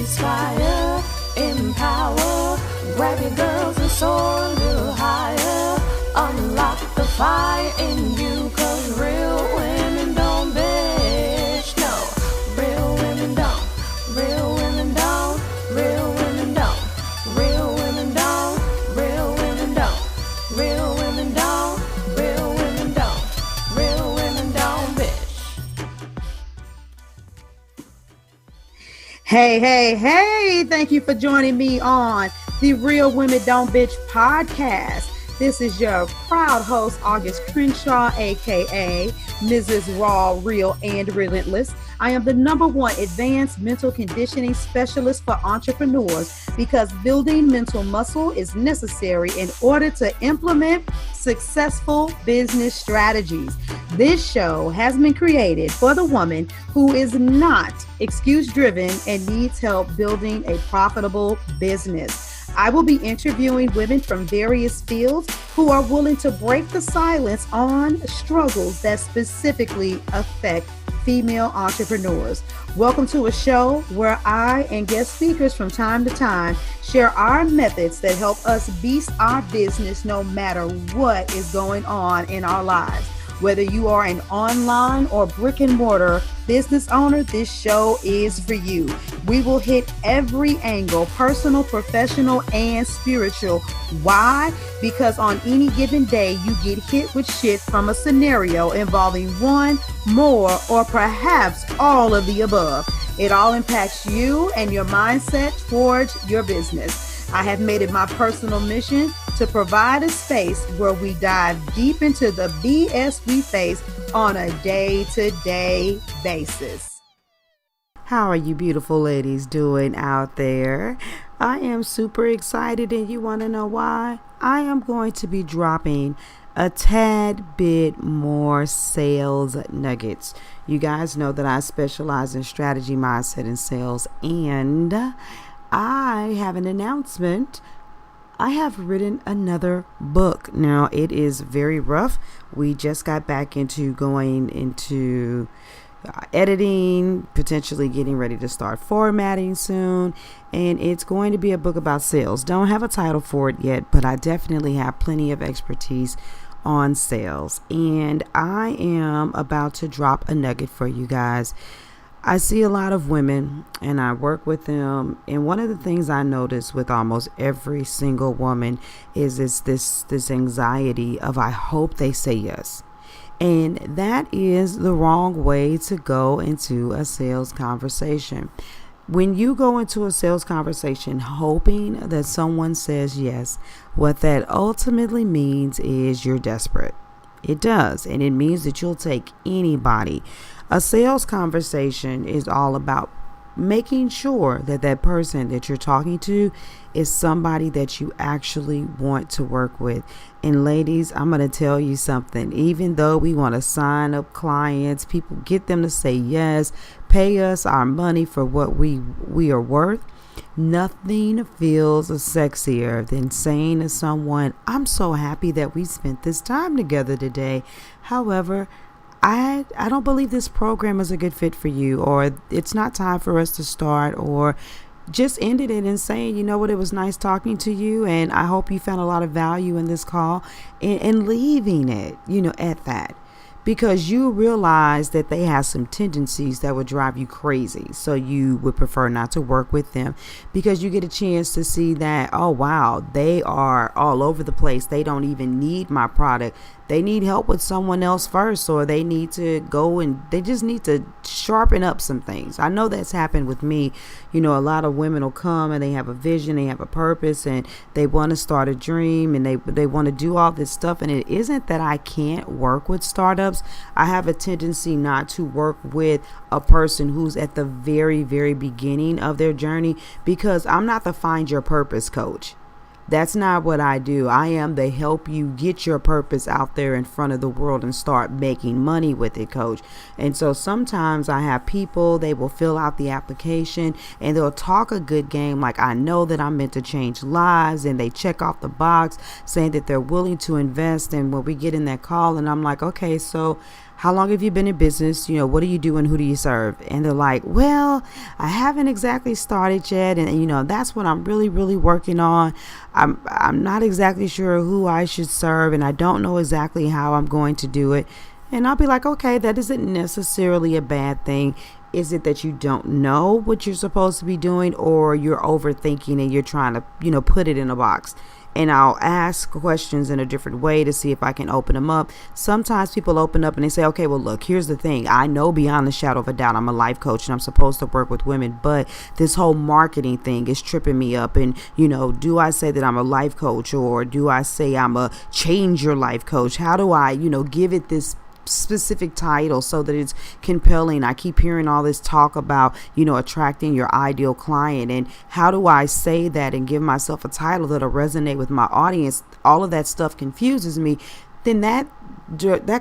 inspire, empower. Grab your girls and soar a little higher. Unlock the fire in you, 'cause real women don't bitch. No, real women don't. Real women don't. Real women don't. Real women don't. Real women don't. Real women don't. Real women don't. Real women don't bitch. Hey, thank you for joining me on the Real Women Don't Bitch podcast. This is your proud host, August Crenshaw, aka Mrs. Raw, Real, and Relentless. I am the #1 advanced mental conditioning specialist for entrepreneurs because building mental muscle is necessary in order to implement successful business strategies. This show has been created for the woman who is not excuse-driven and needs help building a profitable business. I will be interviewing women from various fields who are willing to break the silence on struggles that specifically affect female entrepreneurs. Welcome to a show where I and guest speakers from time to time share our methods that help us beast our business no matter what is going on in our lives. Whether you are an online or brick and mortar business owner, this show is for you. We will hit every angle, personal, professional, and spiritual. Why? Because on any given day, you get hit with shit from a scenario involving one, more, or perhaps all of the above. It all impacts you and your mindset towards your business. I have made it my personal mission to provide a space where we dive deep into the BS we face on a day-to-day basis. How are you beautiful ladies doing out there? I am super excited, and you want to know why? I am going to be dropping a tad bit more sales nuggets. You guys know that I specialize in strategy, mindset, and sales, and I have an announcement. I have written another book. Now, it is very rough. We just got back into going into editing, potentially getting ready to start formatting soon. And it's going to be a book about sales. Don't have a title for it yet, but I definitely have plenty of expertise on sales. And I am about to drop a nugget for you guys. I see a lot of women and I work with them, and one of the things I notice with almost every single woman is this anxiety of, I hope they say yes. And that is the wrong way to go into a sales conversation. When you go into a sales conversation hoping that someone says yes, what that ultimately means is you're desperate. It does, and it means that you'll take anybody. A sales conversation is all about making sure that that person that you're talking to is somebody that you actually want to work with. And ladies, I'm going to tell you something. Even though we want to sign up clients, people get them to say yes, pay us our money for what we are worth, nothing feels sexier than saying to someone, I'm so happy that we spent this time together today. However, I don't believe this program is a good fit for you, or it's not time for us to start, or just ended it and saying, you know what, it was nice talking to you, and I hope you found a lot of value in this call, and leaving it, at that. Because you realize that they have some tendencies that would drive you crazy. So you would prefer not to work with them, because you get a chance to see that, oh, wow, they are all over the place. They don't even need my product. They need help with someone else first, or they need to go and they just need to sharpen up some things. I know that's happened with me. A lot of women will come and they have a vision, they have a purpose, and they want to start a dream, and they want to do all this stuff. And it isn't that I can't work with startups. I have a tendency not to work with a person who's at the very, very beginning of their journey, because I'm not the find your purpose coach. That's not what I do. I am the help you get your purpose out there in front of the world and start making money with it coach. And so sometimes I have people, they will fill out the application and they'll talk a good game, like, I know that I'm meant to change lives, and they check off the box saying that they're willing to invest. And when we get in that call, and I'm like, okay, so how long have you been in business? What do you do and who do you serve? And they're like, well, I haven't exactly started yet. And that's what I'm really, really working on. I'm not exactly sure who I should serve, and I don't know exactly how I'm going to do it. And I'll be like, okay, that isn't necessarily a bad thing. Is it that you don't know what you're supposed to be doing, or you're overthinking and you're trying to, put it in a box? And I'll ask questions in a different way to see if I can open them up. Sometimes people open up and they say, okay, well, look, here's the thing. I know beyond the shadow of a doubt I'm a life coach and I'm supposed to work with women, but this whole marketing thing is tripping me up. And, do I say that I'm a life coach, or do I say I'm a change your life coach? How do I, give it this specific title so that it's compelling? I keep hearing all this talk about, attracting your ideal client, and how do I say that and give myself a title that'll resonate with my audience? All of that stuff confuses me. Then that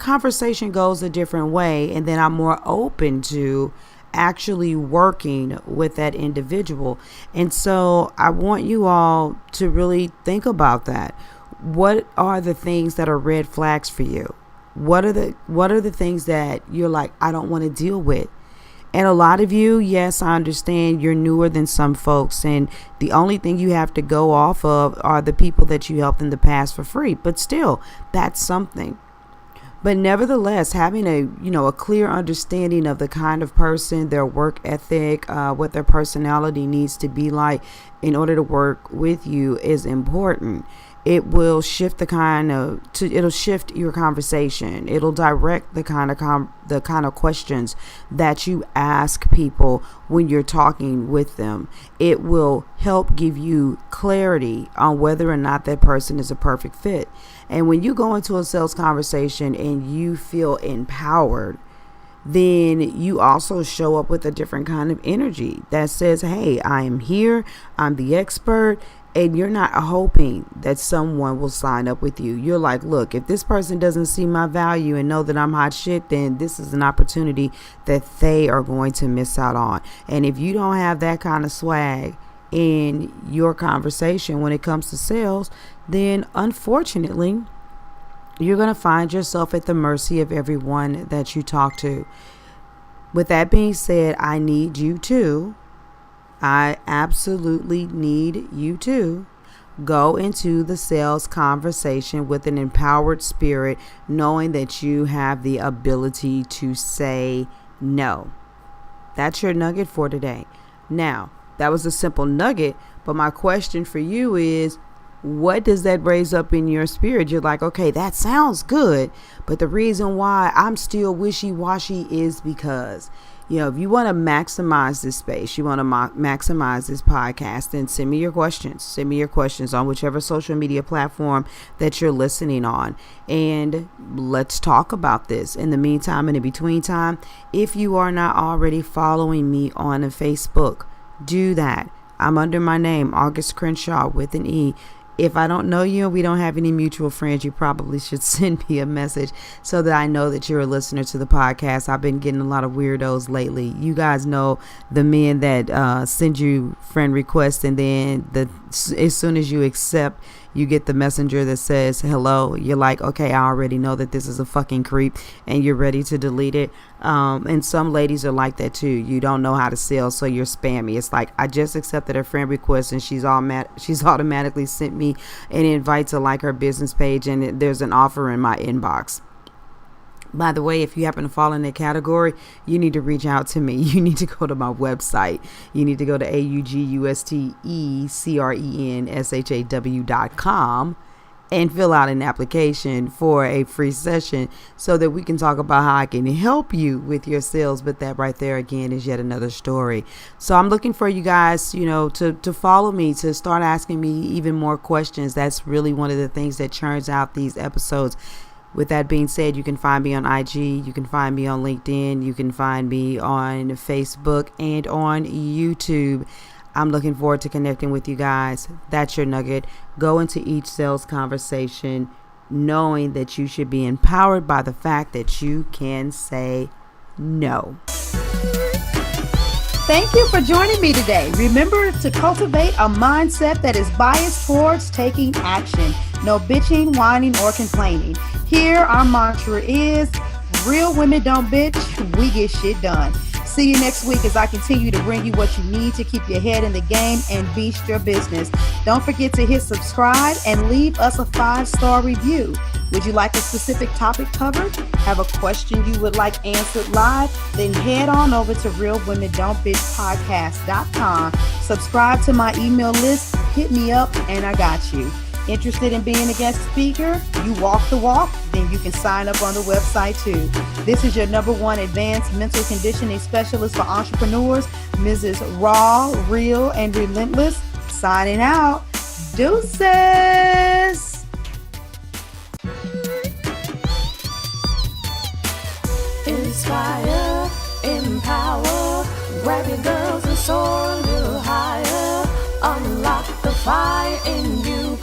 conversation goes a different way, and then I'm more open to actually working with that individual. And so I want you all to really think about that. What are the things that are red flags for you? What are the things that you're like, I don't want to deal with? And a lot of you, yes, I understand you're newer than some folks, and the only thing you have to go off of are the people that you helped in the past for free. But still, that's something. But nevertheless, having a clear understanding of the kind of person, their work ethic, what their personality needs to be like in order to work with you is important. It will shift it'll shift your conversation. It'll direct the kind of questions that you ask people when you're talking with them. It will help give you clarity on whether or not that person is a perfect fit. And when you go into a sales conversation and you feel empowered, then you also show up with a different kind of energy that says, hey, I am here, I'm the expert. And you're not hoping that someone will sign up with you. You're like, look, if this person doesn't see my value and know that I'm hot shit, then this is an opportunity that they are going to miss out on. And if you don't have that kind of swag in your conversation when it comes to sales, then unfortunately, you're going to find yourself at the mercy of everyone that you talk to. With that being said, I need you to. I absolutely need you to go into the sales conversation with an empowered spirit, knowing that you have the ability to say no. That's your nugget for today. Now, that was a simple nugget, but my question for you is, what does that raise up in your spirit? You're like, okay, that sounds good, but the reason why I'm still wishy-washy is because, if you want to maximize this space, you want to maximize this podcast, then send me your questions. Send me your questions on whichever social media platform that you're listening on. And let's talk about this. In the meantime and in between time, if you are not already following me on Facebook, do that. I'm under my name, August Crenshaw with an E. If I don't know you and we don't have any mutual friends, you probably should send me a message so that I know that you're a listener to the podcast. I've been getting a lot of weirdos lately. You guys know the men that send you friend requests, and then as soon as you accept, you get the messenger that says hello. You're like, okay, I already know that this is a fucking creep, and you're ready to delete it. And some ladies are like that too. You don't know how to sell, so you're spammy. It's like, I just accepted a friend request and she's automatically sent me an invite to like her business page, and there's an offer in my inbox. By the way, if you happen to fall in that category, you need to reach out to me. You need to go to my website. You need to go to augustecrenshaw.com and fill out an application for a free session so that we can talk about how I can help you with your sales. But that right there, again, is yet another story. So I'm looking for you guys, to follow me, to start asking me even more questions. That's really one of the things that churns out these episodes. With that being said, you can find me on IG, you can find me on LinkedIn, you can find me on Facebook and on YouTube. I'm looking forward to connecting with you guys. That's your nugget. Go into each sales conversation knowing that you should be empowered by the fact that you can say no. Thank you for joining me today. Remember to cultivate a mindset that is biased towards taking action. No bitching, whining, or complaining. Here, our mantra is Real women don't bitch, we get shit done. See you next week as I continue to bring you what you need to keep your head in the game and beast your business. Don't forget to hit subscribe and leave us a 5-star review. Would you like a specific topic covered? Have a question you would like answered live? Then head on over to realwomendon'tbitchpodcast.com. Subscribe to my email list, hit me up, and I got you. Interested in being a guest speaker? You walk the walk? Then you can sign up on the website too. This is your #1 advanced mental conditioning specialist for entrepreneurs, Mrs. Raw, Real, and Relentless. Signing out. Deuces. Inspire, empower, grab your girls and soar a little higher. Unlock the fire in you.